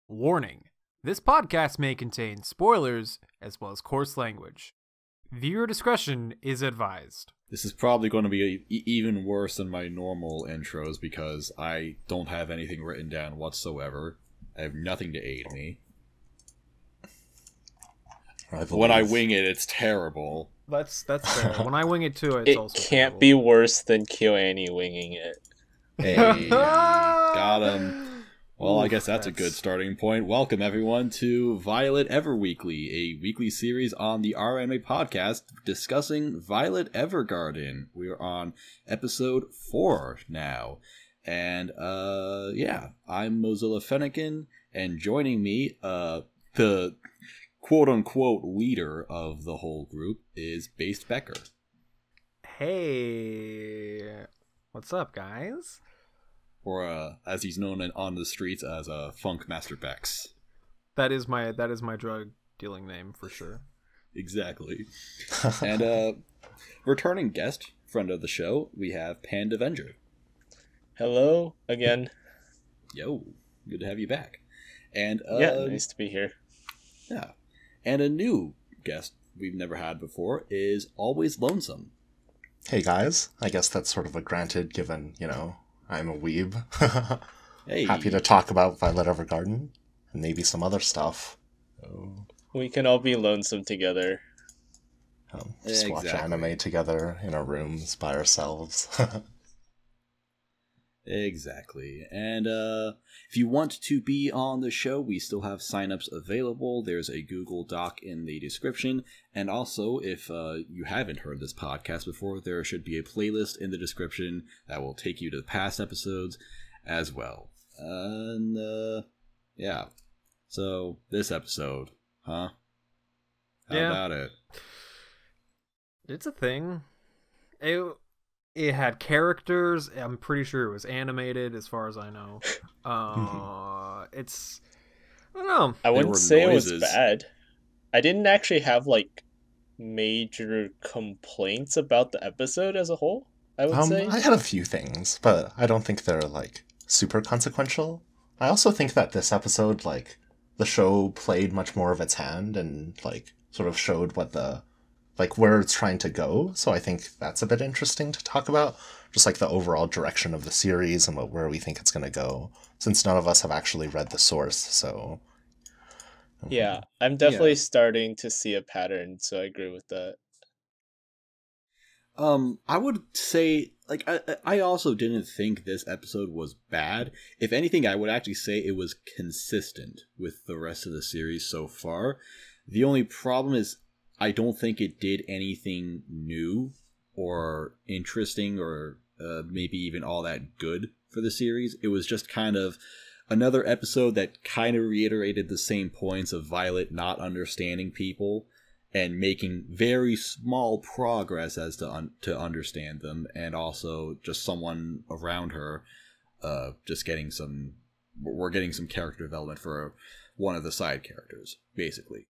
Warning: this podcast may contain spoilers as well as coarse language. Viewer discretion is advised. This is probably going to be even worse than my normal intros because I don't have anything written down whatsoever. I have nothing to aid me. When I wing it, it's terrible. That's fair. When I wing it too, it's also can't terrible. be worse than KyoAni winging it. Hey, got him. Well, I Oof, guess that's a good starting point. Welcome, everyone, to Violet Everweekly, a weekly series on the RMA podcast discussing Violet Evergarden. We're on episode 4 now. And, I'm Mozilla Fennekin, and joining me, the quote-unquote leader of the whole group is Based Becker. Hey, what's up, guys? Or, as he's known on the streets as Funk Master Bex. That is my drug dealing name for sure. Exactly. And returning guest, friend of the show, we have Panda Avenger. Hello again. Yo, good to have you back. And nice to be here. Yeah. And a new guest we've never had before is Always Lonesome. Hey guys, I guess that's sort of a granted given, I'm a weeb. Hey. Happy to talk about Violet Evergarden and maybe some other stuff. We can all be lonesome together. Just watch anime together in our rooms by ourselves. Exactly. And if you want to be on the show, we still have signups available. There's a Google Doc in the description. And also, if you haven't heard this podcast before, there should be a playlist in the description that will take you to past episodes as well. And, yeah. So, this episode, huh? How about it? It's a thing. It had characters. I'm pretty sure it was animated, as far as I know. I don't know. I wouldn't say it was bad. I didn't actually have major complaints about the episode as a whole. I would say I had a few things, but I don't think they're super consequential. I also think that this episode, the show played much more of its hand and sort of showed what where it's trying to go. So I think that's a bit interesting to talk about. Just the overall direction of the series and where we think it's going to go, since none of us have actually read the source. So yeah, I'm definitely starting to see a pattern. So I agree with that. I would say, I also didn't think this episode was bad. If anything, I would actually say it was consistent with the rest of the series so far. The only problem is I don't think it did anything new or interesting or maybe even all that good for the series. It was just kind of another episode that kind of reiterated the same points of Violet not understanding people and making very small progress as to understand them, and also just someone around her just getting we're getting some character development for one of the side characters, basically.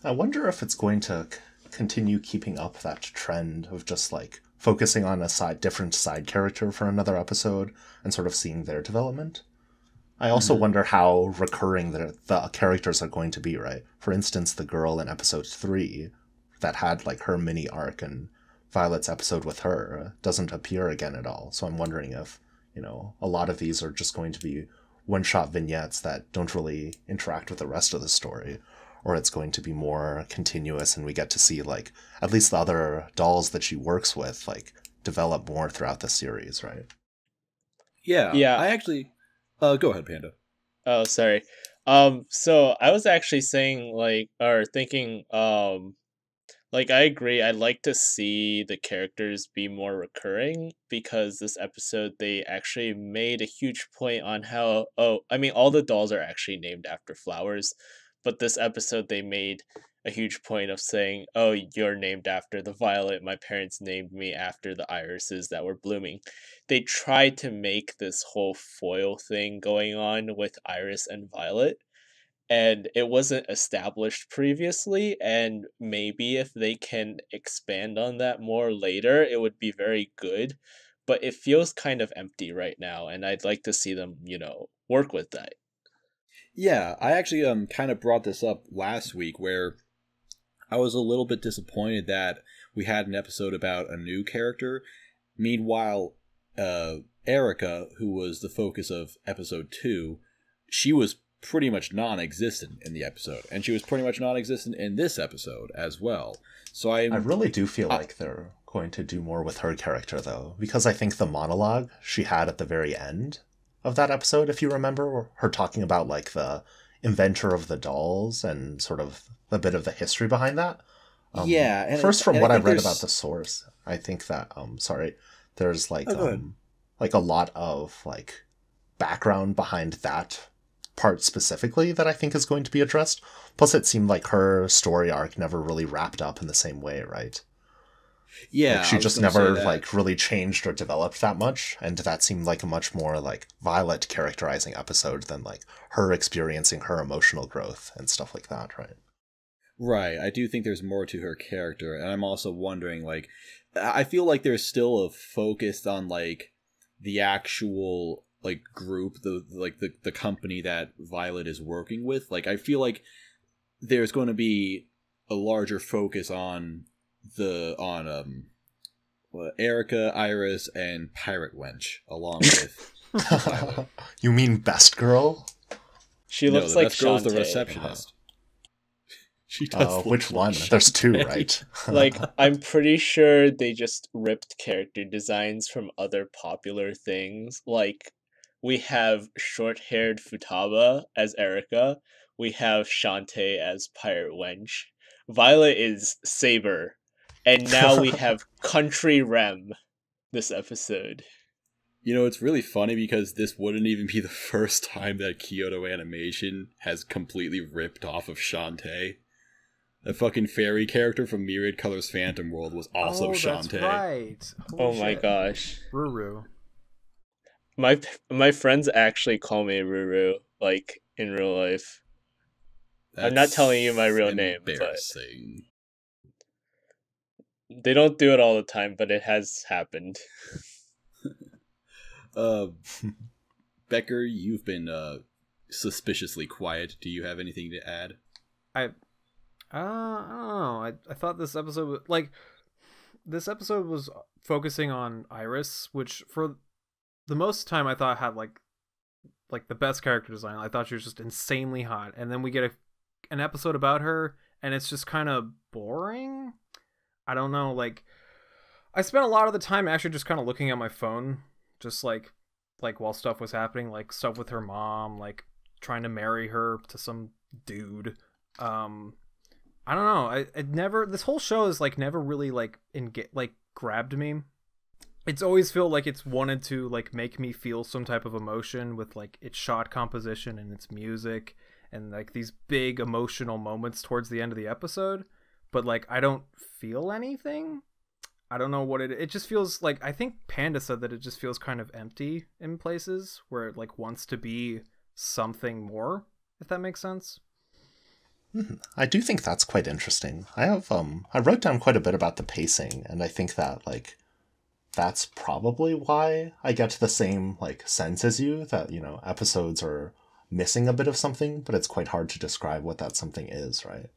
I wonder if it's going to continue keeping up that trend of just focusing on a different side character for another episode and sort of seeing their development. I also wonder how recurring the characters are going to be, right? For instance, the girl in episode 3 that had her mini arc and Violet's episode with her doesn't appear again at all. So I'm wondering if, a lot of these are just going to be one-shot vignettes that don't really interact with the rest of the story. Or it's going to be more continuous and we get to see, at least the other dolls that she works with, develop more throughout the series, right? Yeah. I actually... go ahead, Panda. Oh, sorry. So I was actually saying, thinking, I agree. I'd like to see the characters be more recurring, because this episode, they actually made a huge point on how, all the dolls are actually named after flowers. But this episode, they made a huge point of saying, oh, you're named after the violet. My parents named me after the irises that were blooming. They tried to make this whole foil thing going on with Iris and Violet, and it wasn't established previously, and maybe if they can expand on that more later, it would be very good. But it feels kind of empty right now, and I'd like to see them, work with that. Yeah, I actually kind of brought this up last week where I was a little bit disappointed that we had an episode about a new character. Meanwhile, Erica, who was the focus of episode 2, she was pretty much non-existent in the episode, and she was pretty much non-existent in this episode as well. So I really do feel like they're going to do more with her character, though, because I think the monologue she had at the very end of that episode, if you remember, her talking about like the inventor of the dolls and sort of a bit of the history behind that. Yeah. And first, from what I read about the source, I think that there's like like a lot of like background behind that part specifically that I think is going to be addressed. Plus, it seemed like her story arc never really wrapped up in the same way, right? Yeah, like she just never like really changed or developed that much, and that seemed like a much more like Violet characterizing episode than like her experiencing her emotional growth and stuff like that, right? Right. I do think there's more to her character, and I'm also wondering, like, I feel like there's still a focus on like the actual like group, the company that Violet is working with. Like, I feel like there's going to be a larger focus on Erica, Iris, and Pirate Wench, along with Violet. You mean Best Girl? She looks like Best Girl's Shantae. the receptionist. She does. Which one? There's two, right? Like, I'm pretty sure they just ripped character designs from other popular things. Like, we have short-haired Futaba as Erica. We have Shantae as Pirate Wench. Violet is Saber. And now we have Country Rem this episode. You know, it's really funny because this wouldn't even be the first time that Kyoto Animation has completely ripped off of Shantae. The fucking fairy character from Myriad Colors Phantom World was also Shantae. That's right. Holy my gosh. Ruru. My friends actually call me Ruru, like, in real life. I'm not telling you my real name, but they don't do it all the time, but it has happened. Becker, you've been suspiciously quiet. Do you have anything to add? I don't know. I thought this episode was focusing on Iris, which for the most time I thought had like the best character design. I thought she was just insanely hot, and then we get an episode about her, and it's just kind of boring. I don't know. Like, I spent a lot of the time actually just kind of looking at my phone, just like while stuff was happening, like stuff with her mom, like trying to marry her to some dude. I don't know. I never. This whole show is like never really like grabbed me. It's always feel like it's wanted to like make me feel some type of emotion with like its shot composition and its music and like these big emotional moments towards the end of the episode. But like I don't feel anything. I don't know what it just feels like. I think Panda said that it just feels kind of empty in places where it like wants to be something more, if that makes sense. I do think that's quite interesting. I wrote down quite a bit about the pacing, and I think that like that's probably why I get the same like sense as you, that, you know, episodes are missing a bit of something, but it's quite hard to describe what that something is, right?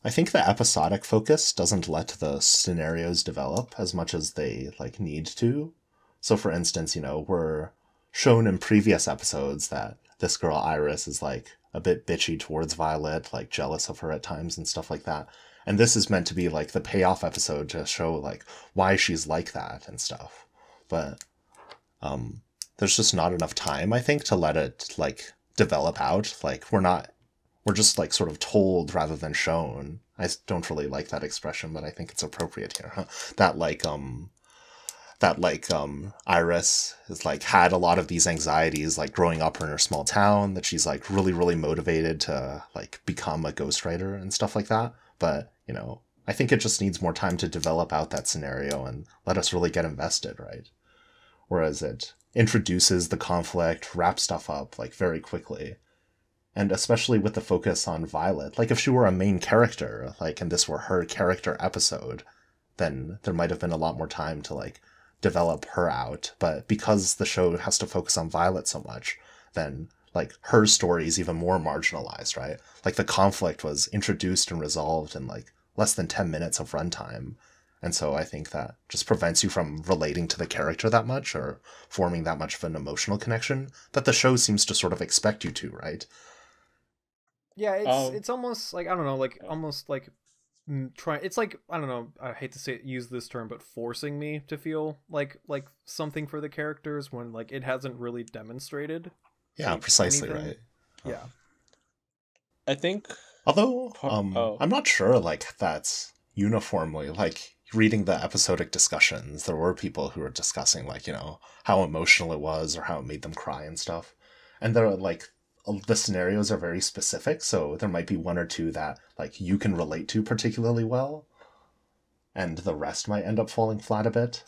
I think the episodic focus doesn't let the scenarios develop as much as they like need to. So for instance, you know, we're shown in previous episodes that this girl Iris is like a bit bitchy towards Violet, like jealous of her at times and stuff like that. And this is meant to be like the payoff episode to show like why she's like that and stuff. But there's just not enough time, I think, to let it like develop out. Like we're just like sort of told rather than shown. I don't really like that expression, but I think it's appropriate here. Huh? That Iris is like had a lot of these anxieties like growing up in her small town, that she's like really, really motivated to like become a ghostwriter and stuff like that. But, you know, I think it just needs more time to develop out that scenario and let us really get invested, right? Whereas it introduces the conflict, wraps stuff up like very quickly. And especially with the focus on Violet, like if she were a main character, like, and this were her character episode, then there might have been a lot more time to like develop her out. But because the show has to focus on Violet so much, then like her story is even more marginalized, right? Like the conflict was introduced and resolved in like less than 10 minutes of runtime. And so I think that just prevents you from relating to the character that much or forming that much of an emotional connection that the show seems to sort of expect you to, right? Yeah, Um, it's almost like, I don't know, like yeah. almost like try, it's like, I don't know, I hate to say use this term, but forcing me to feel like something for the characters when like it hasn't really demonstrated Yeah, precisely, anything. right. Yeah. I think Although, oh, I'm not sure like that's uniformly like reading the episodic discussions. There were people who were discussing like how emotional it was or how it made them cry and stuff, and there are like the scenarios are very specific. So there might be one or two that like you can relate to particularly well, and the rest might end up falling flat a bit.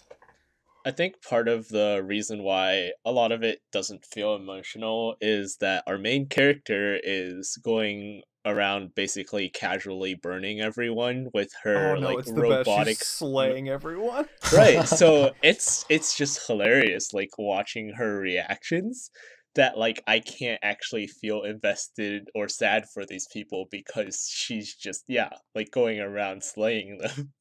I think part of the reason why a lot of it doesn't feel emotional is that our main character is going around basically casually burning everyone with Oh her no, like it's the best. She's robotic slaying everyone. right. So it's just hilarious like watching her reactions that like I can't actually feel invested or sad for these people because she's just yeah, like going around slaying them.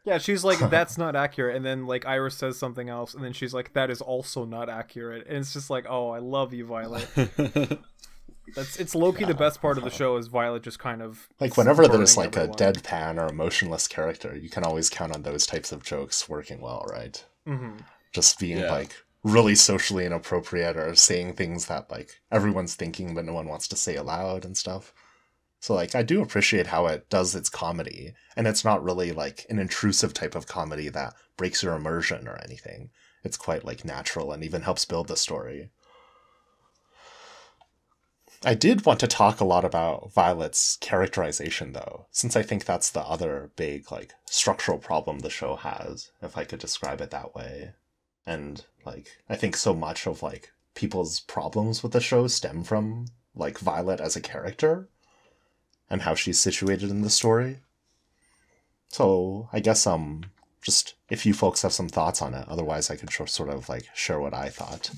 Yeah, she's like, that's not accurate, and then like Iris says something else, and then she's like, that is also not accurate, and it's just like, oh, I love you, Violet. It's Loki. The Yeah. best part of the show is Violet just kind of Like whenever there's burning like a everyone. deadpan or emotionless character, you can always count on those types of jokes working well, right? Mm-hmm. Just being Yeah. like really socially inappropriate or saying things that like everyone's thinking but no one wants to say aloud and stuff. So like I do appreciate how it does its comedy, and it's not really like an intrusive type of comedy that breaks your immersion or anything. It's quite like natural and even helps build the story. I did want to talk a lot about Violet's characterization though, since I think that's the other big like structural problem the show has, if I could describe it that way. And like I think so much of like people's problems with the show stem from like Violet as a character and how she's situated in the story. So I guess just if you folks have some thoughts on it, otherwise I could sort of like share what I thought.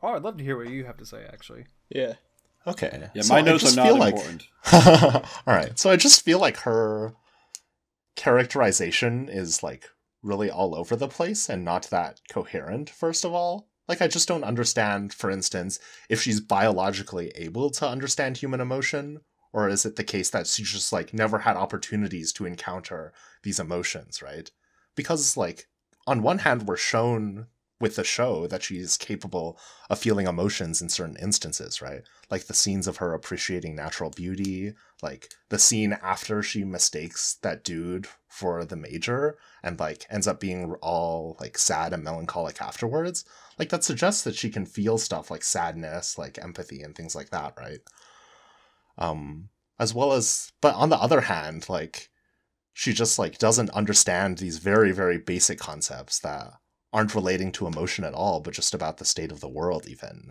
Oh, I'd love to hear what you have to say, actually. Yeah. Okay. Yeah, So my I notes are just not feel like important. all right. So I just feel like her characterization is like really all over the place and not that coherent, first of all. Like, I just don't understand, for instance, if she's biologically able to understand human emotion, or is it the case that she's just like never had opportunities to encounter these emotions, right? Because, like, on one hand, we're shown with the show that she's capable of feeling emotions in certain instances, right? Like the scenes of her appreciating natural beauty, like the scene after she mistakes that dude for the major and like ends up being all like sad and melancholic afterwards. Like that suggests that she can feel stuff like sadness, like empathy and things like that, right? um as well as, but on the other hand, like she just like doesn't understand these very very basic concepts that aren't relating to emotion at all but just about the state of the world even.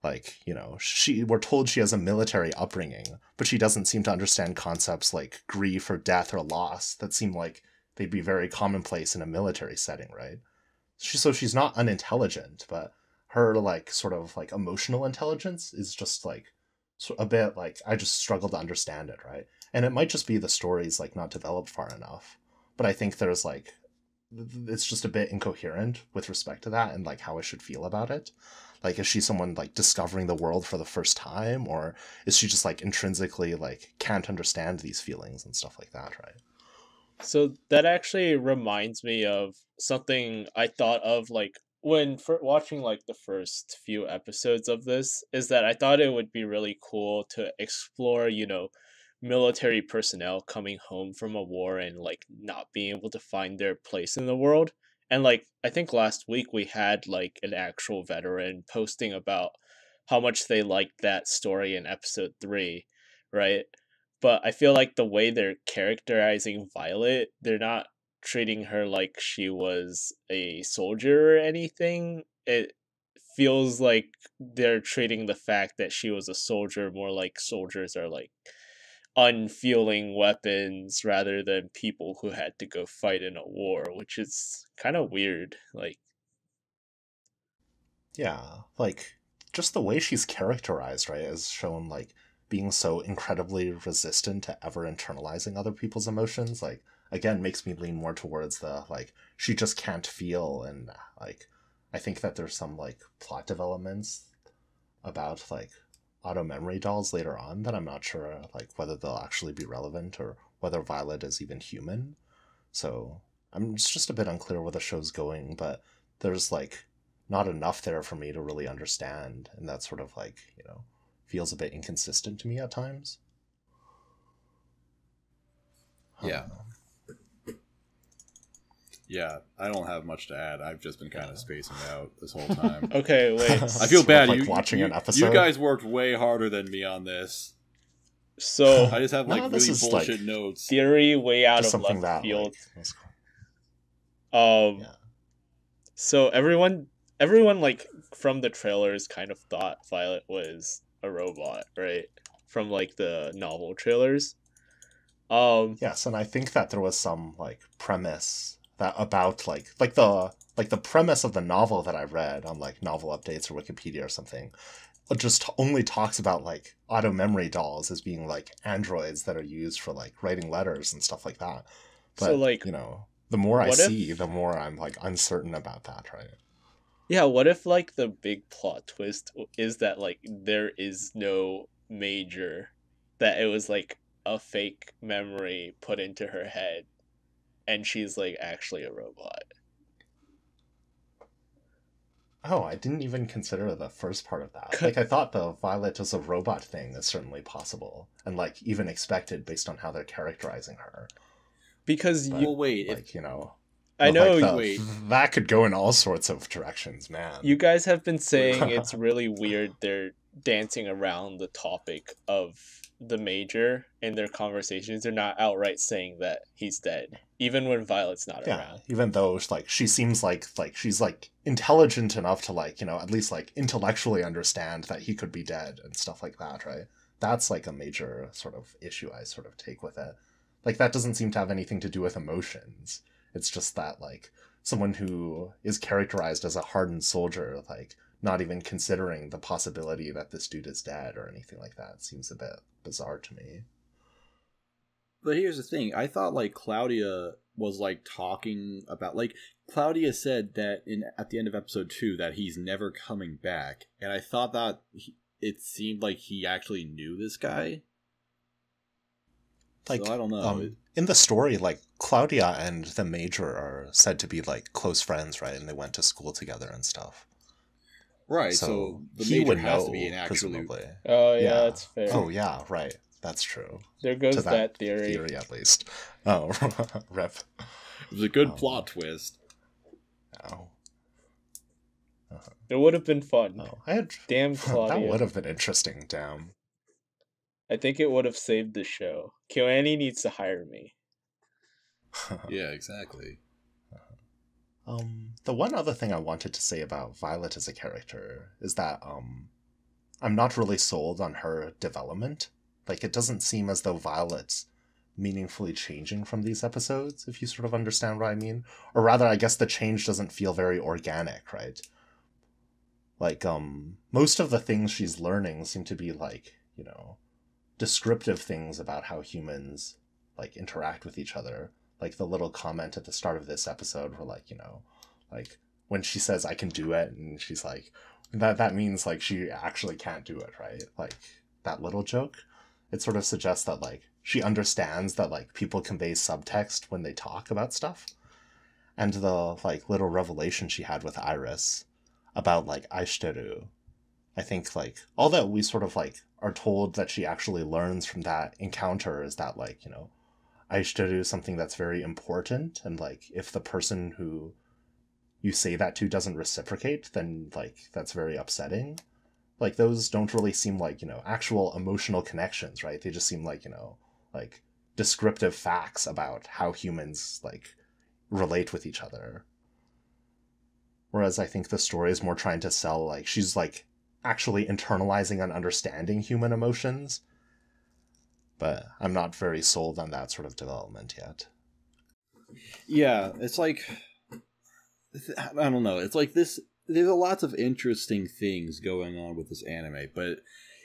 Like, we're told she has a military upbringing, but she doesn't seem to understand concepts like grief or death or loss that seem like they'd be very commonplace in a military setting, right? So she's not unintelligent, but her like sort of like emotional intelligence is just like a bit like I just struggle to understand it, right? And it might just be the story's like not developed far enough, but I think there's like it's just a bit incoherent with respect to that and like how I should feel about it. Like, is she someone like discovering the world for the first time, or is she just like intrinsically like can't understand these feelings and stuff like that, right? So that actually reminds me of something I thought of like when for watching like the first few episodes of this is that I thought it would be really cool to explore, military personnel coming home from a war and like not being able to find their place in the world. And like I think last week we had like an actual veteran posting about how much they liked that story in episode 3, right? But I feel like the way they're characterizing Violet, they're not treating her like she was a soldier or anything. It feels like they're treating the fact that she was a soldier more like soldiers are like unfeeling weapons rather than people who had to go fight in a war, which is kind of weird. Like, Yeah, like just the way she's characterized, right, is shown like being so incredibly resistant to ever internalizing other people's emotions, like again makes me lean more towards the like she just can't feel. And like I think that there's some like plot developments about like auto memory dolls later on that I'm not sure like whether they'll actually be relevant or whether Violet is even human. So it's just a bit unclear where the show's going, but there's like not enough there for me to really understand, and that sort of like, you know, feels a bit inconsistent to me at times. Yeah. Yeah, I don't have much to add. I've just been kind of spacing out this whole time. Okay, wait. I feel bad. Like watching an episode. You guys worked way harder than me on this. So I just have like really bullshit notes. Theory way out of left that, field. Like, So everyone like from the trailers kind of thought Violet was a robot, right? From like the novel trailers. Yes, and I think that there was some like premise that about like the premise of the novel that I read on like Novel Updates or Wikipedia or something just only talks about like auto memory dolls as being like androids that are used for like writing letters and stuff like that. But so like, you know, the more I see, the more I'm like uncertain about that, right? Yeah, what if like the big plot twist is that like there is no major, that it was like a fake memory put into her head and she's like actually a robot. Oh, I didn't even consider the first part of that. Like, I thought the Violet as a robot thing is certainly possible, and like even expected based on how they're characterizing her. Because well, wait, like, you know, I know like that could go in all sorts of directions, man. You guys have been saying it's really weird they're dancing around the topic of the Major in their conversations. They're not outright saying that he's dead, even when Violet's not around. Even though like she seems like she's like intelligent enough to like, you know, at least like intellectually understand that he could be dead and stuff like that, right? That's like a major sort of issue I sort of take with it. Like that doesn't seem to have anything to do with emotions. It's just that like someone who is characterized as a hardened soldier, like not even considering the possibility that this dude is dead or anything like that, seems a bit bizarre to me. But here's the thing. I thought like Claudia was like talking about like Claudia said that at the end of episode 2 that he's never coming back, and I thought that it seemed like he actually knew this guy. Like, so I don't know. In the story, like Claudia and the Major are said to be like close friends, right? And they went to school together and stuff. Right. So the Major has to be an actually. Oh yeah, that's fair. Oh yeah, right. That's true. There goes that theory. Theory, at least. Oh, rep. It was a good plot twist. Oh. It would have been fun. Oh, damn Claudia. That would have been interesting. Damn. I think it would have saved the show. KyoAni needs to hire me. Yeah, exactly. The one other thing I wanted to say about Violet as a character is that I'm not really sold on her development. Like, it doesn't seem as though Violet's meaningfully changing from these episodes, if you sort of understand what I mean. Or rather, I guess the change doesn't feel very organic, right? Like, most of the things she's learning seem to be, like, you know, descriptive things about how humans, like, interact with each other. Like, the little comment at the start of this episode where, like, you know, like, when she says, I can do it, and she's like, that means, like, she actually can't do it, right? Like, that little joke. It sort of suggests that, like, she understands that, like, people convey subtext when they talk about stuff. And the, like, little revelation she had with Iris about, like, aishiteru. I think, like, all that we sort of, like, are told that she actually learns from that encounter is that, like, you know, aishiteru is something that's very important, and, like, if the person who you say that to doesn't reciprocate, then, like, that's very upsetting. Like, those don't really seem like, you know, actual emotional connections, right? They just seem like, you know, like, descriptive facts about how humans, like, relate with each other. Whereas I think the story is more trying to sell, like, she's, like, actually internalizing and understanding human emotions. But I'm not very sold on that sort of development yet. Yeah, it's like, I don't know. It's like this there's a lots of interesting things going on with this anime, but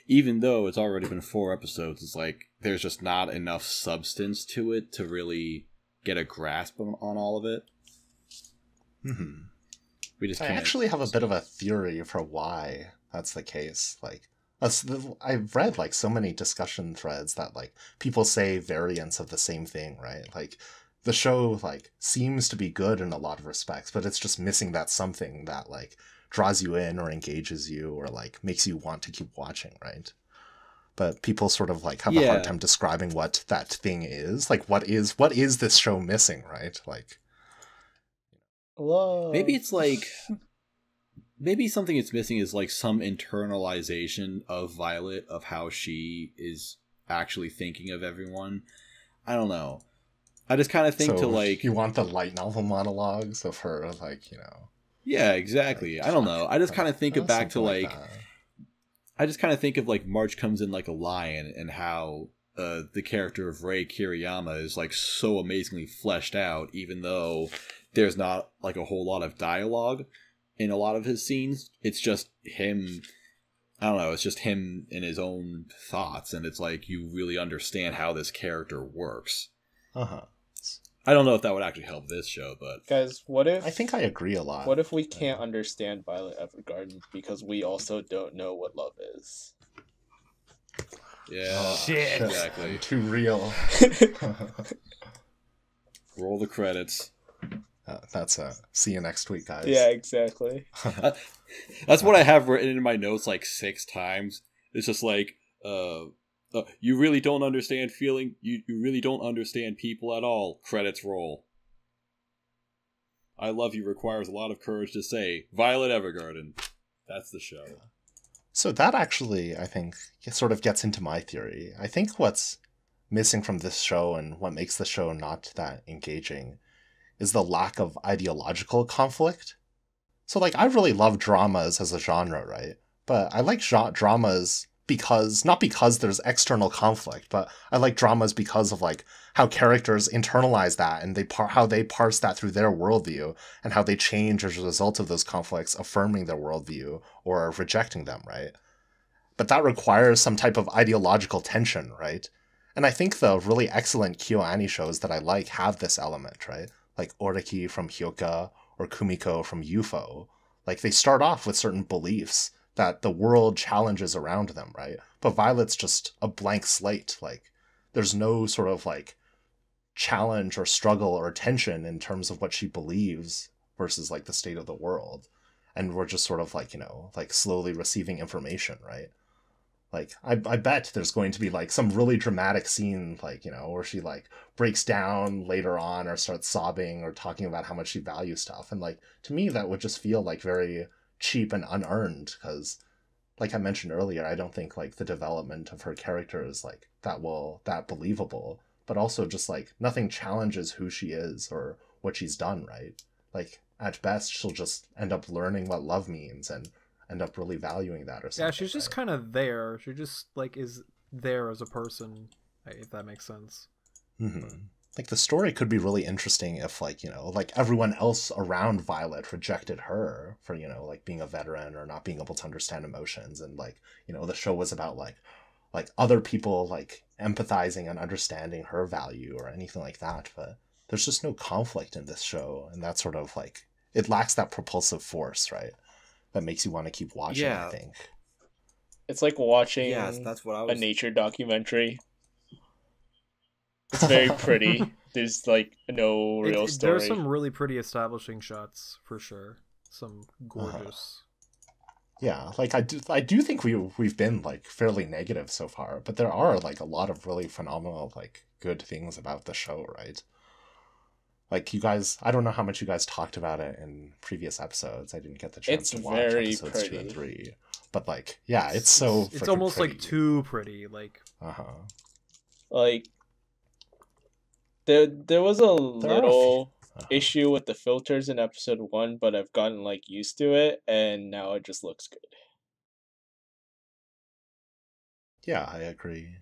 even though it's already been 4 episodes, it's like there's just not enough substance to it to really get a grasp on all of it. Mm-hmm. We just I can't. actually have a bit of a theory for why that's the case. Like, I've read like so many discussion threads that like people say variants of the same thing, right? Like, the show like seems to be good in a lot of respects, but it's just missing that something that like draws you in or engages you or like makes you want to keep watching, right? But people sort of like have a hard time describing what that thing is. Like, what is this show missing, right? Like, Whoa. Maybe it's like maybe something it's missing is like some internalization of Violet, of how she is actually thinking of everyone. I don't know. I just kind of think to like... You want the light novel monologues of her, like, you know... Yeah, exactly. Like, I don't know. I just kind of think of back to like... that. I just kind of think of like March Comes In Like a Lion and how the character of Rei Kiriyama is like so amazingly fleshed out, even though there's not like a whole lot of dialogue in a lot of his scenes. It's just him... I don't know, it's just him in his own thoughts, and it's like you really understand how this character works. Uh-huh. I don't know if that would actually help this show, but... Guys, what if... I think I agree a lot. What if we can't understand Violet Evergarden because we also don't know what love is? Yeah, shit. Exactly. Too real. Roll the credits. That's see you next week, guys. Yeah, exactly. That's what I have written in my notes like 6 times. It's just like, you really don't understand feeling. You really don't understand people at all. Credits roll. I Love You requires a lot of courage to say. Violet Evergarden. That's the show. So that actually, I think, sort of gets into my theory. I think what's missing from this show and what makes the show not that engaging is the lack of ideological conflict. So, like, I really love dramas as a genre, right? But I like dramas not because there's external conflict, but I like dramas because of, like, how characters internalize that and how they parse that through their worldview and how they change as a result of those conflicts, affirming their worldview or rejecting them, right? But that requires some type of ideological tension, right? And I think the really excellent KyoAni shows that I like have this element, right? Like Oriki from Hyoka or Kumiko from UFO. Like, they start off with certain beliefs that the world challenges around them, right? But Violet's just a blank slate. Like, there's no sort of, like, challenge or struggle or tension in terms of what she believes versus, like, the state of the world. And we're just sort of, like, you know, like, slowly receiving information, right? Like, I bet there's going to be, like, some really dramatic scene, like, you know, where she, like, breaks down later on or starts sobbing or talking about how much she values stuff. And, like, to me, that would just feel, like, very cheap and unearned because, like I mentioned earlier, I don't think, like, the development of her character is, like, that believable. But also just, like, nothing challenges who she is or what she's done, right? Like, at best, she'll just end up learning what love means and end up really valuing that or something. Yeah, she's just kind of there. She just, like, is there as a person, if that makes sense. Mm-hmm. Like, the story could be really interesting if, like, you know, like, everyone else around Violet rejected her for, you know, like, being a veteran or not being able to understand emotions. And, like, you know, the show was about, like other people, like, empathizing and understanding her value or anything like that. But there's just no conflict in this show. And that's sort of, like, it lacks that propulsive force, right? That makes you want to keep watching, I think. It's like watching that's what I was... a nature documentary. It's very pretty. There's, like, no real story. There's some really pretty establishing shots, for sure. Some gorgeous... Yeah, like, I do think we've been, like, fairly negative so far, but there are, like, a lot of really phenomenal, like, good things about the show, right? Like, you guys, I don't know how much you guys talked about it in previous episodes. I didn't get the chance to watch episodes pretty. 2 and 3. But, like, yeah, it's so It's almost pretty. like too pretty, like... Like, there was a little issue with the filters in episode 1, but I've gotten, like, used to it, and now it just looks good. Yeah, I agree.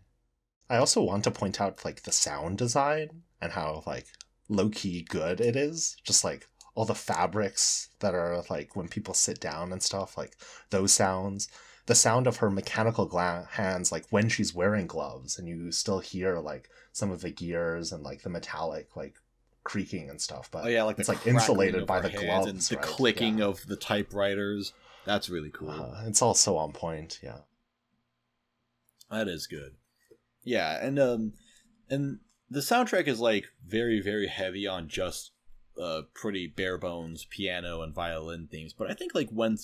I also want to point out, like, the sound design and how, like, low-key good it is. Just, like, all the fabrics that are like when people sit down and stuff, like those sounds, the sound of her mechanical hands, like when she's wearing gloves, and you still hear like some of the gears and like the metallic like creaking and stuff, but like it's like insulated by the gloves and the right? clicking of the typewriters. That's really cool. It's all so on point. Yeah, that is good. Yeah, and the soundtrack is like very, very heavy on just pretty bare bones piano and violin themes, but I think like when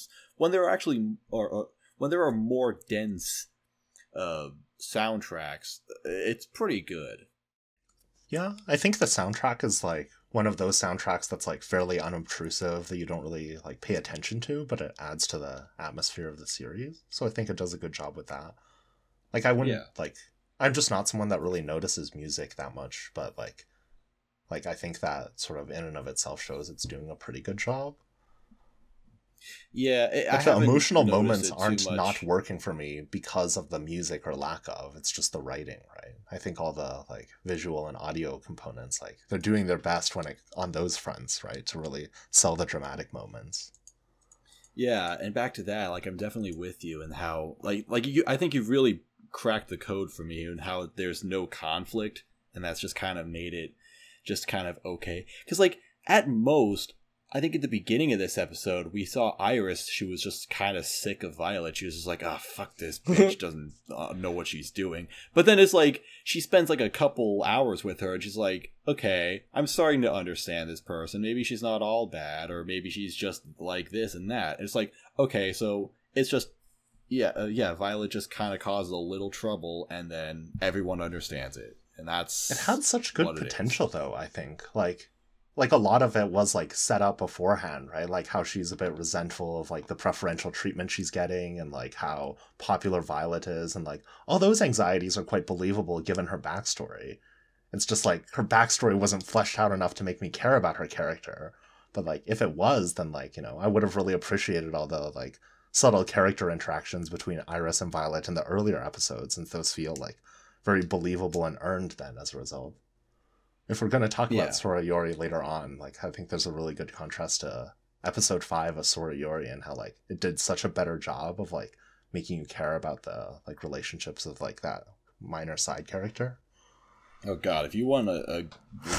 there are actually or when there are more dense soundtracks, it's pretty good. Yeah, I think the soundtrack is like one of those soundtracks that's like fairly unobtrusive that you don't really like pay attention to, but it adds to the atmosphere of the series. So I think it does a good job with that. Like I wouldn't like, I'm just not someone that really notices music that much, but like I think that sort of in and of itself shows it's doing a pretty good job. Yeah, like the emotional moments aren't not working for me because of the music or lack of. It's just the writing, right? I think all the like visual and audio components, like they're doing their best when on those fronts, right, to really sell the dramatic moments. Yeah, and back to that, like I'm definitely with you in how like you, I think you've really cracked the code for me and how there's no conflict, and that's just kind of made it just kind of okay. Because like at most, I think at the beginning of this episode, we saw Iris. She was just kind of sick of Violet. She was just like, oh, fuck this bitch, doesn't know what she's doing. But then it's like, she spends like a couple hours with her, and she's like, okay, I'm starting to understand this person. Maybe she's not all bad, or maybe she's just like this and that. And it's like, okay, so it's just, Violet just kind of causes a little trouble, and then everyone understands it. And that's... It had such good potential, though, I think. Like a lot of it was like set up beforehand, right? Like how she's a bit resentful of like the preferential treatment she's getting, and like how popular Violet is, and like all those anxieties are quite believable given her backstory. It's just like her backstory wasn't fleshed out enough to make me care about her character. But like if it was, then like, you know, I would have really appreciated all the like subtle character interactions between Iris and Violet in the earlier episodes, and those feel like very believable and earned then as a result. If we're going to talk about Sora Yori later on, like I think there's a really good contrast to episode 5 of Sora Yori, and how like it did such a better job of like making you care about the like relationships of like that minor side character. Oh god, if you want a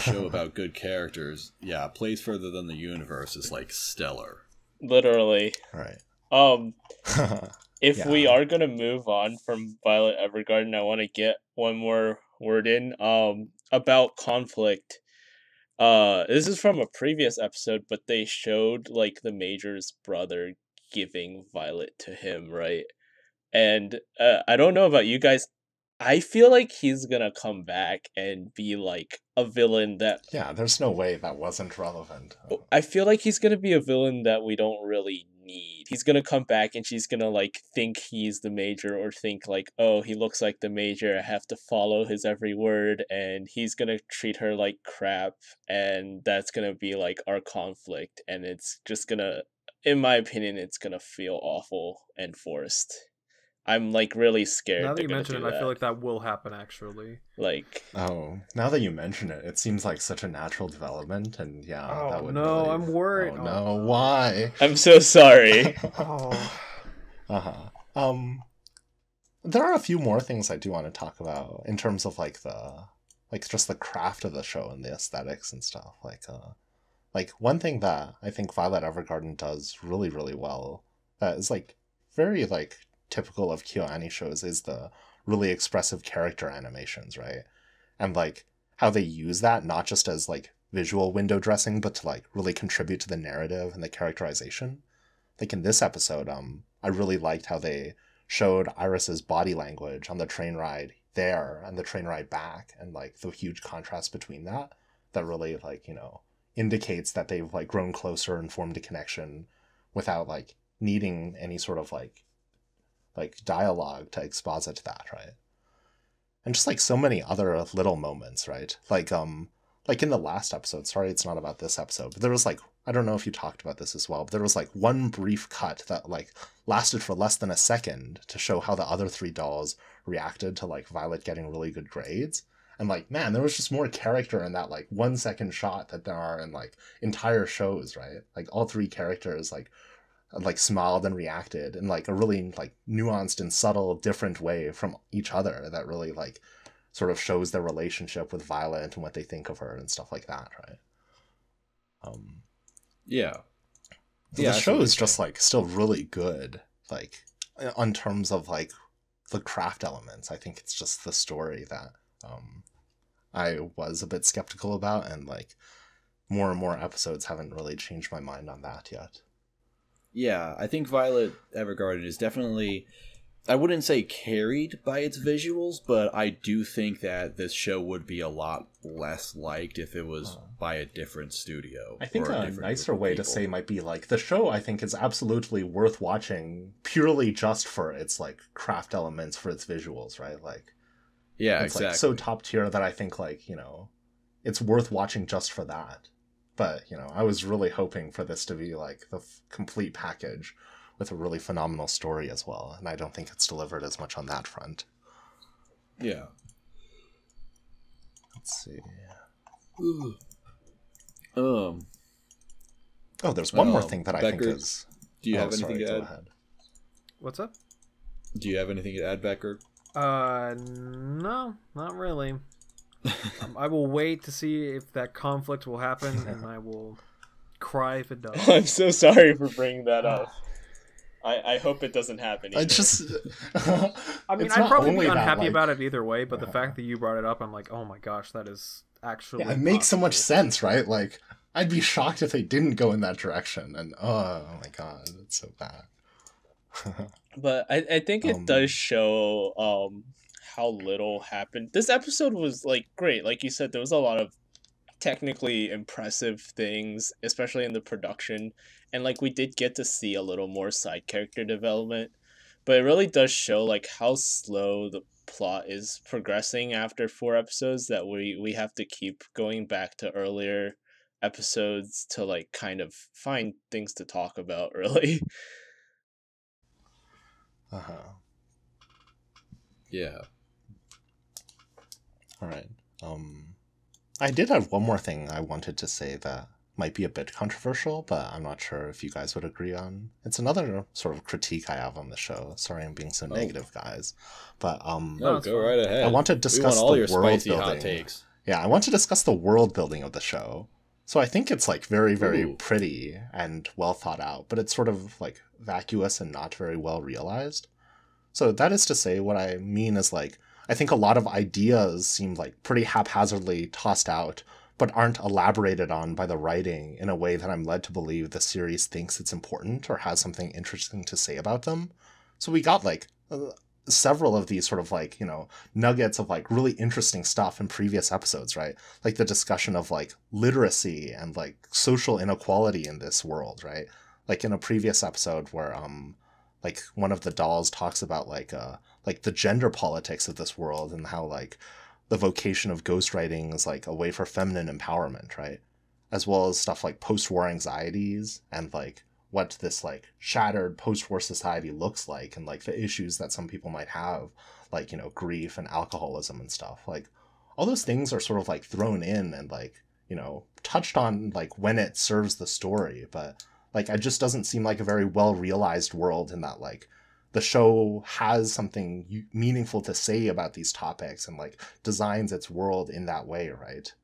show about good characters, Place Further Than the Universe is like stellar. Literally. Right. If we are gonna move on from Violet Evergarden, I want to get one more word in. About conflict. This is from a previous episode, but they showed like the Major's brother giving Violet to him, right? And I don't know about you guys. I feel like he's gonna come back and be like a villain that... Yeah, there's no way that wasn't relevant. I feel like he's gonna be a villain that we don't really need. He's gonna come back and she's gonna like think he's the Major, or think like, oh, he looks like the Major, I have to follow his every word, and he's gonna treat her like crap, and that's gonna be like our conflict, and it's just gonna, in my opinion, it's gonna feel awful and forced. I'm like really scared. Now that you mention it, I feel like that will happen actually. Like, now that you mention it, it seems like such a natural development, and that would. No, really... I'm worried. Oh no, why? I'm so sorry. There are a few more things I do want to talk about in terms of like just the craft of the show and the aesthetics and stuff. Like one thing that I think Violet Evergarden does really, really well, that is like very like typical of KyoAni shows, is the really expressive character animations, right? And like how they use that not just as like visual window dressing, but to like really contribute to the narrative and the characterization. Like in this episode, I really liked how they showed Iris's body language on the train ride there and the train ride back, and like the huge contrast between that really like, you know, indicates that they've like grown closer and formed a connection without like needing any sort of like dialogue to exposit that, right? And just like so many other little moments, right? Like in the last episode, sorry it's not about this episode, but there was like, I don't know if you talked about this as well, but there was like one brief cut that like lasted for less than a second to show how the other 3 dolls reacted to like Violet getting really good grades. And like, man, there was just more character in that like 1 second shot that there are in like entire shows, right? Like all three characters like smiled and reacted in like a really like nuanced and subtle different way from each other that really like sort of shows their relationship with Violet and what they think of her and stuff like that, right? Yeah. So the show is just like still really good, like on terms of like the craft elements. I think it's just the story that I was a bit skeptical about, and like more and more episodes haven't really changed my mind on that yet. Yeah, I think Violet Evergarden is definitely, I wouldn't say carried by its visuals, but I do think that this show would be a lot less liked if it was by a different studio. I think a nicer way to say might be like, the show I think is absolutely worth watching purely just for its like craft elements, for its visuals, right? Like, yeah, it's exactly. like so top tier that I think like, you know, it's worth watching just for that. But, you know, I was really hoping for this to be like the complete package with a really phenomenal story as well, and I don't think it's delivered as much on that front. Yeah. Let's see. Oh, there's one more thing that I think is... Do you have anything to add? Ahead. What's up? Do you have anything to add, Becker? No, not really. I will wait to see if that conflict will happen, and I will cry if it does. I'm so sorry for bringing that up. I hope it doesn't happen either. I mean, I'd probably be unhappy about it either way, but the fact that you brought it up, I'm like, oh my gosh, that is actually... Yeah, it makes so much sense, right? Like, I'd be shocked if they didn't go in that direction, and oh my god, it's so bad. But I think it does show how little happened. This episode was like great. Like you said, there was a lot of technically impressive things, especially in the production, and like we did get to see a little more side character development, but it really does show like how slow the plot is progressing after 4 episodes, that we have to keep going back to earlier episodes to like kind of find things to talk about, really. Yeah. All right. I did have one more thing I wanted to say that might be a bit controversial, but I'm not sure if you guys would agree on. It's another sort of critique I have on the show. Sorry I'm being so negative, guys. But no, go right ahead. I want to discuss all the your world spicy building. hot takes. Yeah, I want to discuss the world building of the show. So I think it's like very, very pretty and well thought out, but it's sort of like vacuous and not very well realized. So that is to say, what I mean is like, I think a lot of ideas seem like pretty haphazardly tossed out, but aren't elaborated on by the writing in a way that I'm led to believe the series thinks it's important or has something interesting to say about them. So we got like several of these sort of like, you know, nuggets of like really interesting stuff in previous episodes, right? Like the discussion of like literacy and like social inequality in this world, right? Like in a previous episode where like one of the dolls talks about like the gender politics of this world and how like the vocation of ghostwriting is like a way for feminine empowerment, right? As well as stuff like post-war anxieties and like what this like shattered post-war society looks like, and like the issues that some people might have, like, you know, grief and alcoholism and stuff. Like all those things are sort of like thrown in and like, you know, touched on like when it serves the story, but like it just doesn't seem like a very well realized world in that like the show has something meaningful to say about these topics and like designs its world in that way, right?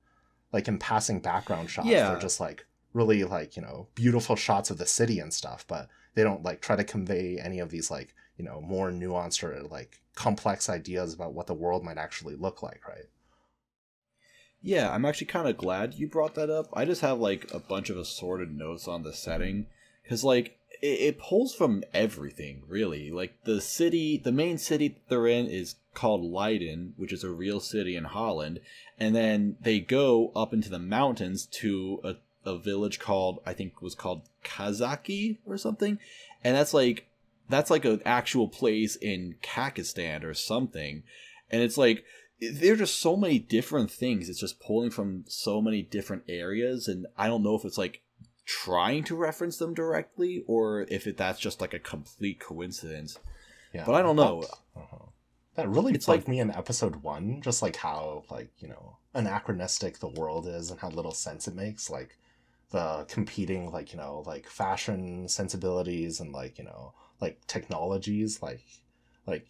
Like in passing background shots, they're just like really like, you know, beautiful shots of the city and stuff, but they don't like try to convey any of these like, you know, more nuanced or like complex ideas about what the world might actually look like, right? Yeah, I'm actually kind of glad you brought that up. I just have like a bunch of assorted notes on the setting, because like it pulls from everything, really. Like the main city they're in is called Leiden, which is a real city in Holland, and then they go up into the mountains to a village called, I think was called Kazaki or something, and that's like an actual place in Kakistan or something, and it's like there's just so many different things. It's just pulling from so many different areas, and I don't know if it's like trying to reference them directly or if that's just like a complete coincidence. Yeah, but I don't know. That really It's bugged like, me in episode 1, just like how, like, you know, anachronistic the world is and how little sense it makes. Like, the competing, like, you know, like fashion sensibilities and, like, you know, like technologies, like,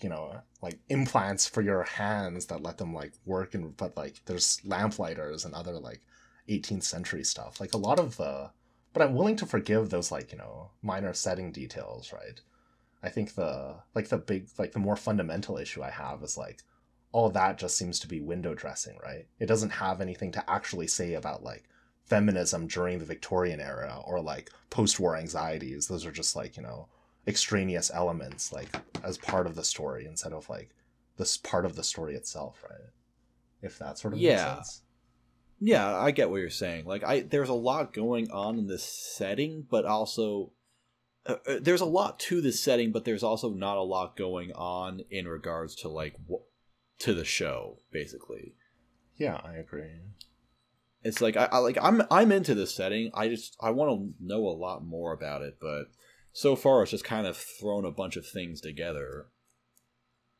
you know, like implants for your hands that let them, like, work, and but, like, there's lamplighters and other, like, 18th century stuff. Like, a lot of the. But I'm willing to forgive those, like, you know, minor setting details, right? I think the more fundamental issue I have is like all that just seems to be window dressing, right? It doesn't have anything to actually say about like feminism during the Victorian era or like post-war anxieties. Those are just like, you know, extraneous elements like as part of the story instead of like this part of the story itself, right? If that sort of makes yeah, sense. yeah, I get what you're saying. Like, there's a lot going on in this setting, but also there's a lot to this setting, but there's also not a lot going on in regards to like to the show, basically. Yeah, I agree. It's like I'm into this setting. I want to know a lot more about it, but so far it's just kind of thrown a bunch of things together,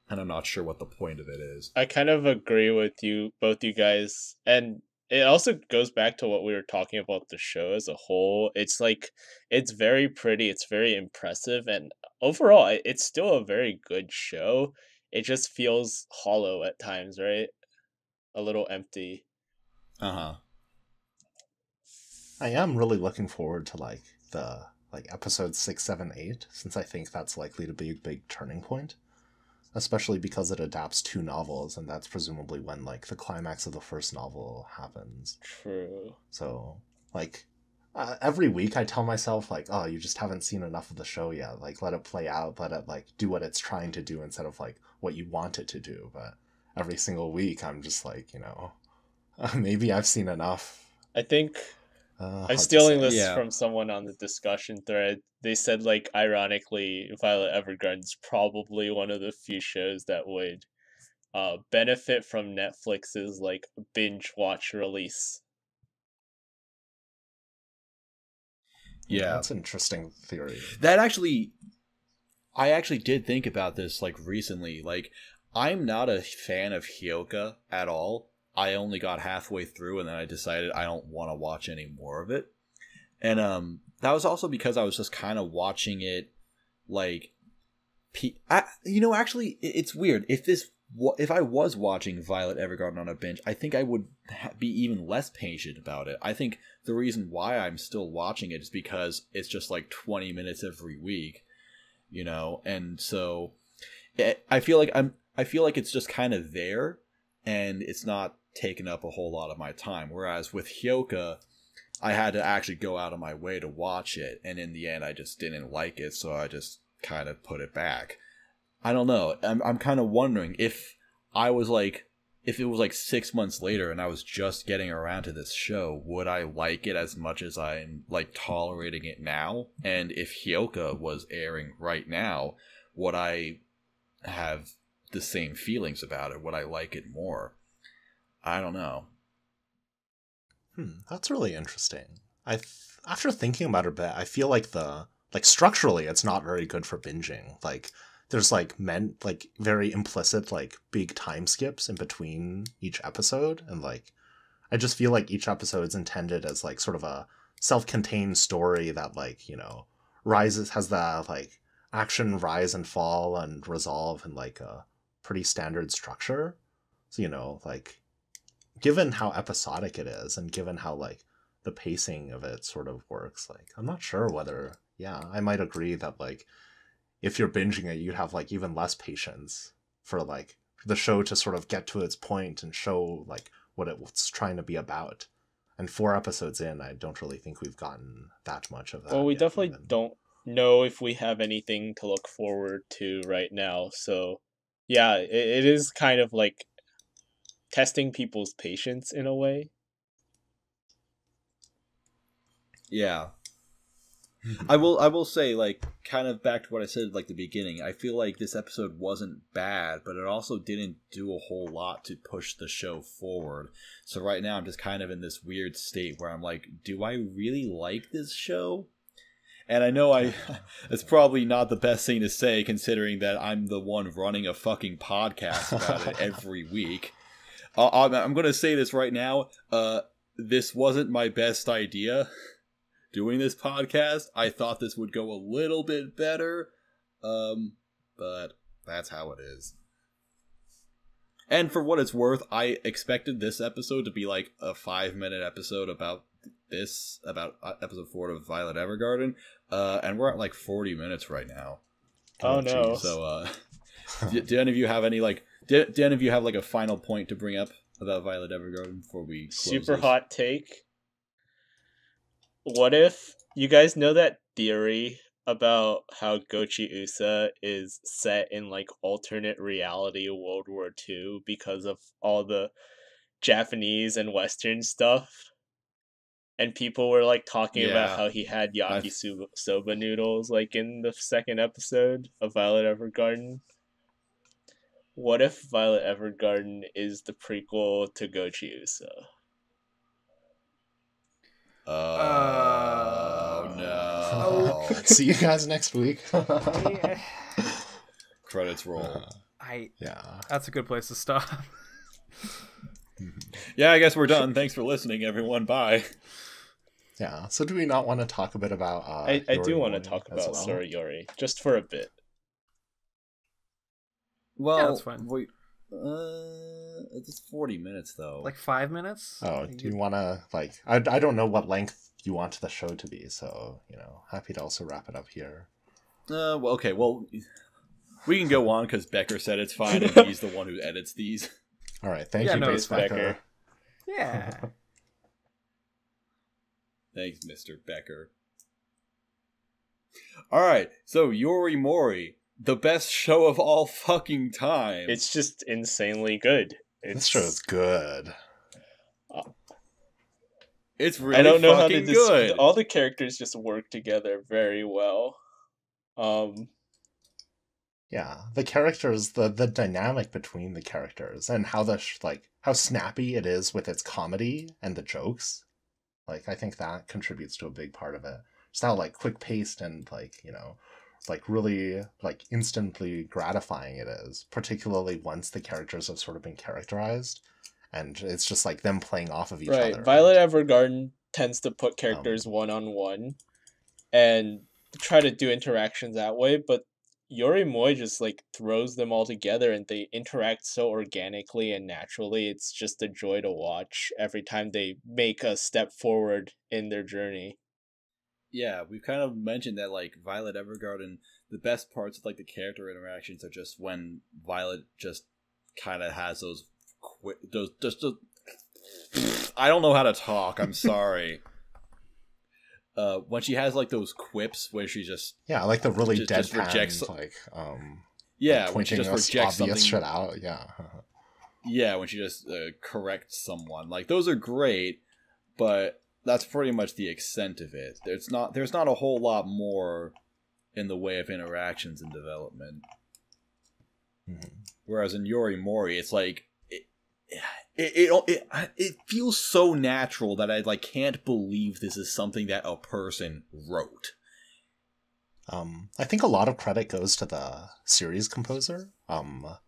and I'm not sure what the point of it is. I kind of agree with you, both you guys, and it also goes back to what we were talking about the show as a whole. It's like it's very pretty, it's very impressive, and overall, it's still a very good show. It just feels hollow at times, right? A little empty. Uh huh. I am really looking forward to like the like episodes 6, 7, 8, since I think that's likely to be a big turning point. Especially because it adapts 2 novels, and that's presumably when like the climax of the first novel happens. True. So, like, every week I tell myself like, oh, you just haven't seen enough of the show yet. Like, let it play out, let it like do what it's trying to do instead of like what you want it to do. But every single week I'm just like, you know, maybe I've seen enough. I think I'm Hard to stealing say. this Yeah. from someone on the discussion thread. They said, like, ironically, Violet Evergarden's probably one of the few shows that would benefit from Netflix's like binge watch release. Yeah. That's an interesting theory. That actually, I actually did think about this like recently. Like, I'm not a fan of Hyoka at all. I only got halfway through and then I decided I don't want to watch any more of it. And that was also because I was just kind of watching it like actually it's weird. If I was watching Violet Evergarden on a binge, I think I would be even less patient about it. I think the reason why I'm still watching it is because it's just like 20 minutes every week, you know, and so I feel like it's just kind of there, and it's not taking up a whole lot of my time. Whereas with Hyoka, I had to actually go out of my way to watch it, and in the end, I just didn't like it, so I just kind of put it back. I don't know. I'm kind of wondering if it was like 6 months later and I was just getting around to this show, would I like it as much as I'm like tolerating it now? And if Hyoka was airing right now, would I have the same feelings about it? Would I like it more? I don't know. That's really interesting. After thinking about it a bit, I feel like structurally it's not very good for binging. Like there's like very implicit like big time skips in between each episode, and like I just feel like each episode is intended as like sort of a self-contained story that like, you know, has the like action rise and fall and resolve in like a pretty standard structure. So, you know, like given how episodic it is and given how like the pacing of it sort of works, like I'm not sure whether, yeah, I might agree that like if you're binging it, you'd have like even less patience for like the show to sort of get to its point and show like what it's trying to be about. And 4 episodes in, I don't really think we've gotten that much of that. Well, we yet, definitely even. don't know if we have anything to look forward to right now. So, yeah, it is kind of like testing people's patience in a way. Yeah. I will say, like, kind of back to what I said like the beginning, I feel like this episode wasn't bad, but it also didn't do a whole lot to push the show forward. So right now I'm just kind of in this weird state where I'm like, do I really like this show? And I know it's probably not the best thing to say, considering that I'm the one running a fucking podcast about it every week. I'm going to say this right now. This wasn't my best idea, doing this podcast. I thought this would go a little bit better, but that's how it is. And for what it's worth, I expected this episode to be like a 5-minute episode about episode 4 of Violet Evergarden, and we're at like 40 minutes right now. Oh no! Geez. So, do any of you have any do any of you have like a final point to bring up about Violet Evergarden before we close Super this? hot take. What if you guys know that theory about how Gochi Usa is set in like alternate reality World War II because of all the Japanese and Western stuff? And people were like talking about how he had yakisoba noodles like in the second episode of Violet Evergarden. What if Violet Evergarden is the prequel to Gochi Usa? Oh no! See you guys next week. Credits roll. That's a good place to stop. Yeah, I guess we're done. Thanks for listening, everyone. Bye. Yeah. So, do we not want to talk a bit about? I do want to talk about Sorayori just for a bit. Well, that's fine. Wait, it's 40 minutes though. Like 5 minutes? Oh, do you want to like? I don't know what length you want the show to be, so happy to also wrap it up here. Well, okay. Well, we can go on because Becker said it's fine, and he's the one who edits these. All right. Thank you, Base Becker. Yeah. Thanks, Mr. Becker. All right. So Yori Mori, the best show of all fucking time. It's just insanely good. This show is good. It's really I don't know how to good. All the characters just work together very well. Yeah, the characters, the dynamic between the characters, and how how snappy it is with its comedy and the jokes. Like, I think that contributes to a big part of it. Just how quick paced and really instantly gratifying it is, particularly once the characters have sort of been characterized, and it's just them playing off of each other. Right, Violet Evergarden tends to put characters one-on-one and try to do interactions that way, but Yori Moi just throws them all together and they interact so organically and naturally. It's just a joy to watch every time they make a step forward in their journey. Yeah, we've kind of mentioned that Violet Evergarden, the best parts of the character interactions are just when Violet just kind of has those I don't know how to talk. I'm sorry. When she has those quips where she just the really just deadpan rejects pointing when she just rejects obvious something shit out. When she just corrects someone, those are great, but that's pretty much the extent of it. There's not a whole lot more in the way of interactions and development. Mm-hmm. Whereas in Yori Mori, it's it feels so natural that I can't believe this is something that a person wrote. I think a lot of credit goes to the series composer, Hanada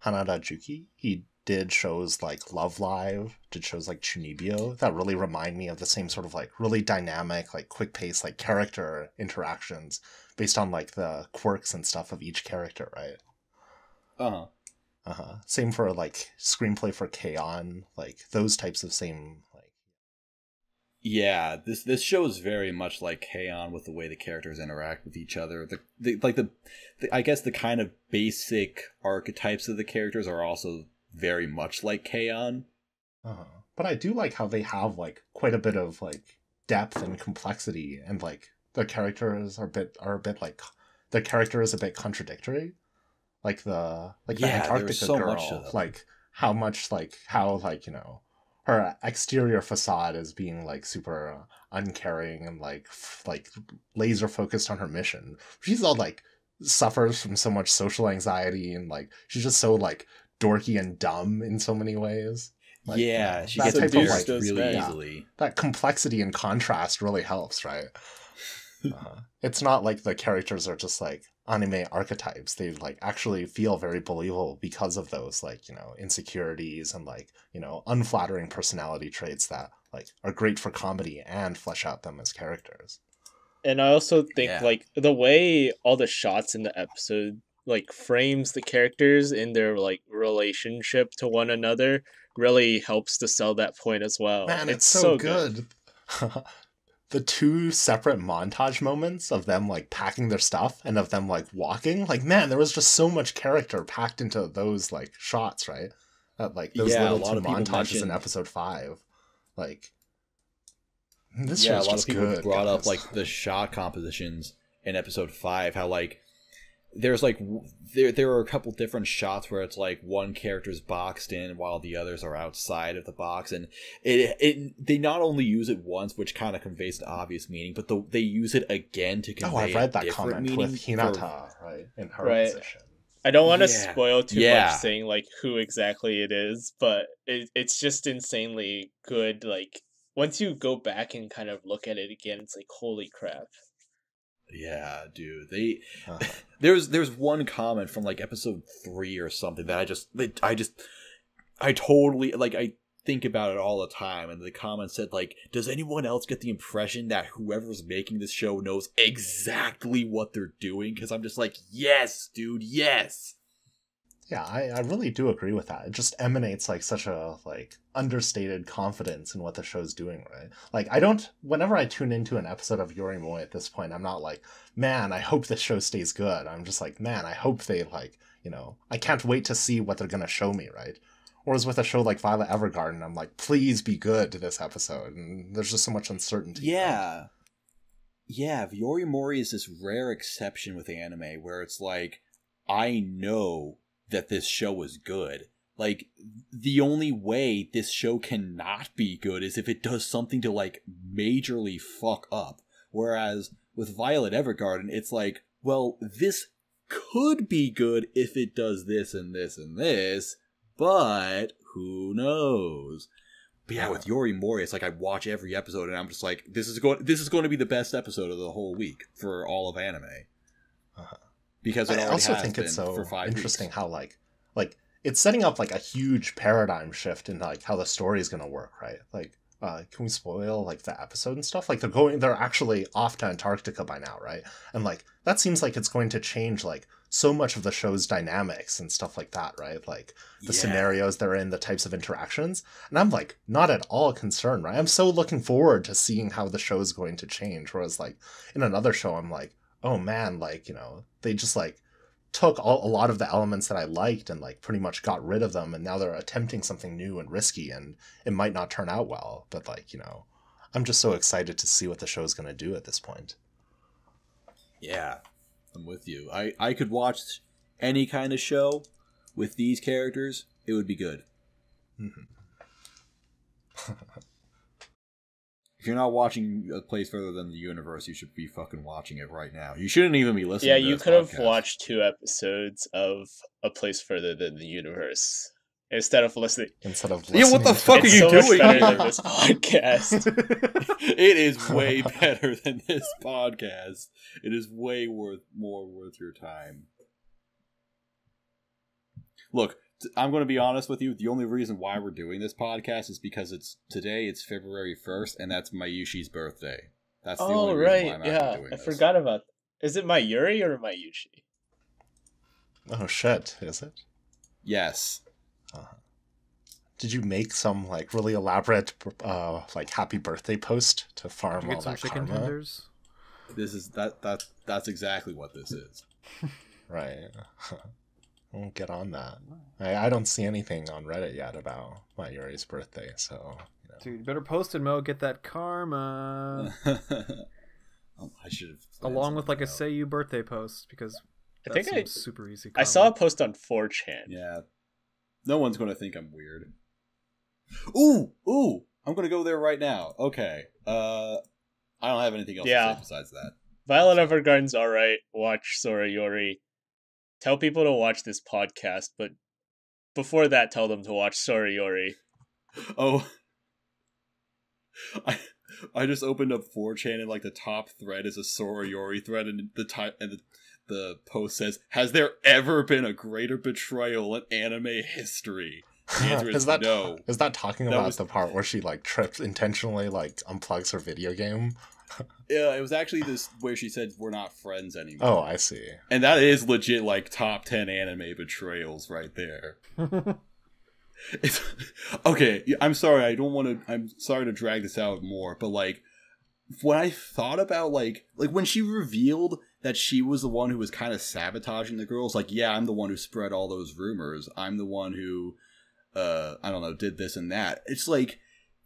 Juki. He did shows like Love Live, did shows like Chunibyo that really remind me of the same sort of really dynamic, quick pace, character interactions based on the quirks and stuff of each character, right? Same for screenplay for K-On!, those types of same Yeah, this show is very much like K-On! With the way the characters interact with each other. The I guess the kind of basic archetypes of the characters are also very much like K-On!. But I do like how they have quite a bit of depth and complexity, and their characters are a bit their character is a bit contradictory. The Antarctica so girl, how her exterior facade is being super uncaring and laser focused on her mission. She's all suffers from so much social anxiety and she's just so dorky and dumb in so many ways. She gets embarrassed really easily. That complexity and contrast really helps, right? It's not like the characters are just like anime archetypes. They like actually feel very believable because of those like, insecurities and like, unflattering personality traits that like are great for comedy and flesh out them as characters. And I also think Yeah. like the way all the shots in the episode like frames the characters in their like relationship to one another really helps to sell that point as well. Man, It's it's so good. good. The two separate montage moments of them like packing their stuff and of them like walking, like man, there was just so much character packed into those like shots, right? Like those Yeah, a little lot two of people montages in mentioned. episode 5. Like this Yeah, a show's lot of just people good, brought up guys. like the shot compositions in episode 5, how like there's like there are a couple different shots where it's like one character's boxed in while the others are outside of the box, and they not only use it once, which kind of conveys the obvious meaning, but they use it again to convey I've read a that different comment meaning with Hinata, right, in her Right. position. I don't want to Yeah. spoil too Yeah. much saying like who exactly it is, but it's just insanely good. Like once you go back and kind of look at it again, it's like holy crap. Yeah, dude. Uh-huh. There's one comment from like episode 3 or something that I totally like. I think about it all the time, and the comment said like, "Does anyone else get the impression that whoever's making this show knows exactly what they're doing?" Because I'm just like, yes, dude, yes. Yeah, I really do agree with that. It just emanates like such a like understated confidence in what the show's doing, right? Like whenever I tune into an episode of Yorimoy at this point, I'm not like, man, I hope this show stays good. I'm just like, man, I hope they like, I can't wait to see what they're gonna show me, right? Whereas with a show like Violet Evergarden, I'm like, please be good this episode. And there's just so much uncertainty. Yeah. Right? Yeah, Yorimori is this rare exception with anime where it's like, I know that this show is good. Like, the only way this show cannot be good is if it does something to, like, majorly fuck up. Whereas with Violet Evergarden, it's like, well, this could be good if it does this and this and this, but who knows? But yeah, with Yorimori, it's like I watch every episode and I'm just like, this is going to be the best episode of the whole week for all of anime. Because it I already also has think been it's so for 5 interesting weeks. how like it's setting up like a huge paradigm shift in like how the story is going to work, right? Like can we spoil like the episode and stuff? Like they're actually off to Antarctica by now, right? And like that seems like it's going to change like so much of the show's dynamics and stuff like that, right? Like the scenarios they're in, the types of interactions. And I'm like not at all concerned, right? I'm so looking forward to seeing how the show is going to change. Whereas like in another show, I'm like, oh man, like, they just like took a lot of the elements that I liked and like pretty much got rid of them, and now they're attempting something new and risky, and it might not turn out well, but like, I'm just so excited to see what the show's going to do at this point. Yeah, I'm with you. I could watch any kind of show with these characters. It would be good. Mm-hmm. If you're not watching A Place Further Than the Universe, you should be fucking watching it right now. You shouldn't even be listening Yeah, to you this could have podcast. watched 2 episodes of A Place Further Than the Universe instead of listening. Yeah, what the fuck are It's you so doing? much better than this podcast. It is way better than this podcast. It is way more worth your time. Look, I'm going to be honest with you. The only reason why we're doing this podcast is because it's February 1st, and that's Mayushi's birthday. That's the only reason why I'm actually doing this. I forgot about. Is it Mayuri or Mayushi? Oh shit, is it? Yes. Did you make some like really elaborate like happy birthday post to farm all that chicken karma? tenders? This is that's exactly what this is. Right. We'll get on that. I don't see anything on Reddit yet about Mayuri's birthday, so Dude, you better post it, Mo. Get that karma. I should have. Along with like a Say You birthday post, because that's I super easy I karma. saw a post on 4chan. Yeah. No one's going to think I'm weird. Ooh! I'm going to go there right now. Okay. I don't have anything else to say besides that. Violet Evergarden's alright. Watch Sorayori. Tell people to watch this podcast, but before that, tell them to watch Sorayori. Oh. I just opened up 4chan and like the top thread is a Sorayori thread, and the post says, "Has there ever been a greater betrayal in anime history?" The answer is no. Is that talking about the part where she like trips intentionally, like unplugs her video game? Yeah, it was actually this where she said we're not friends anymore. Oh, I see. And that is legit like top 10 anime betrayals right there. It's, okay, I'm sorry. I'm sorry to drag this out more, but like when I thought about like when she revealed that she was the one who was kind of sabotaging the girls, like, yeah, I'm the one who spread all those rumors. I'm the one who, I don't know, did this and that. It's like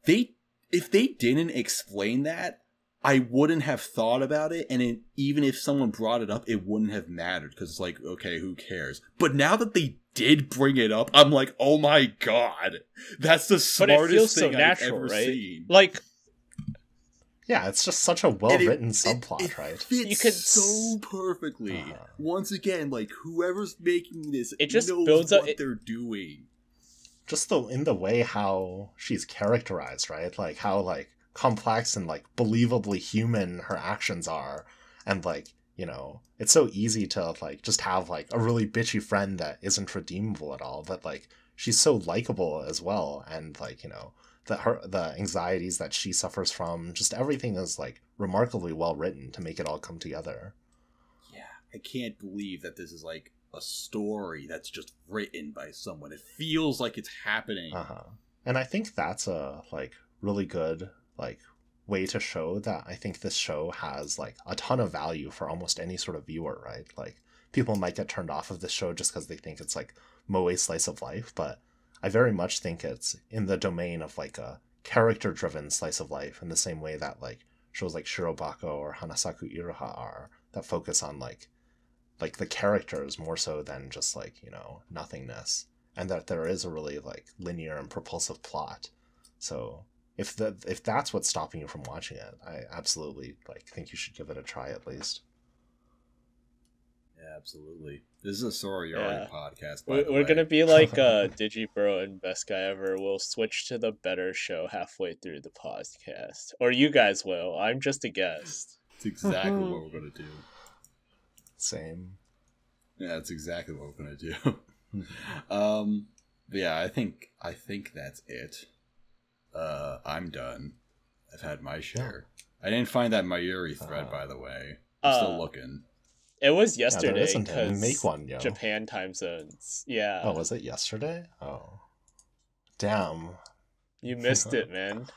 if they didn't explain that, I wouldn't have thought about it, and even if someone brought it up, it wouldn't have mattered, because it's like, okay, who cares? But now that they did bring it up, I'm like, oh my god, that's the smartest thing I've ever seen. Like, yeah, it's just such a well-written subplot, it right? Fits you could so perfectly. Once again, like, whoever's making this, it just knows builds what they're doing. Just in the way how she's characterized, right? Like how like complex and like believably human her actions are, and like, you know, it's so easy to like just have like a really bitchy friend that isn't redeemable at all, but like she's so likable as well, and like, you know, the anxieties that she suffers from, just everything is like remarkably well written to make it all come together. Yeah, I can't believe that this is like a story that's just written by someone. It feels like it's happening. And I think that's a like really good like way to show that I think this show has like a ton of value for almost any sort of viewer, right? Like people might get turned off of this show just because they think it's like moe slice of life, but I very much think it's in the domain of like a character driven slice of life, in the same way that like shows like Shirobako or Hanasaku Iroha are, that focus on like the characters more so than just like, you know, nothingness, and that there is a really like linear and propulsive plot. So if that's what's stopping you from watching it, I absolutely like think you should give it a try at least. Yeah, absolutely. This is a Sorayori podcast. We're gonna be like Digibro and Best Guy Ever. We'll switch to the better show halfway through the podcast, or you guys will. I'm just a guest. It's exactly what we're gonna do. Same. Yeah, that's exactly what we're gonna do. But yeah, I think that's it. I'm done. I've had my share. I didn't find that Mayuri thread, by the way. I'm still looking. It was yesterday because make one, yo. Japan time zones. Yeah. Oh, was it yesterday? Oh, damn. You missed it, man.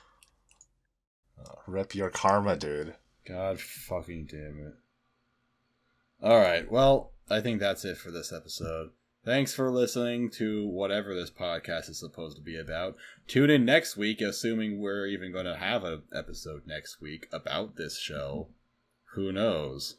Rip your karma, dude. God fucking damn it. Alright, well, I think that's it for this episode. Thanks for listening to whatever this podcast is supposed to be about. Tune in next week, assuming we're even going to have an episode next week about this show. Who knows?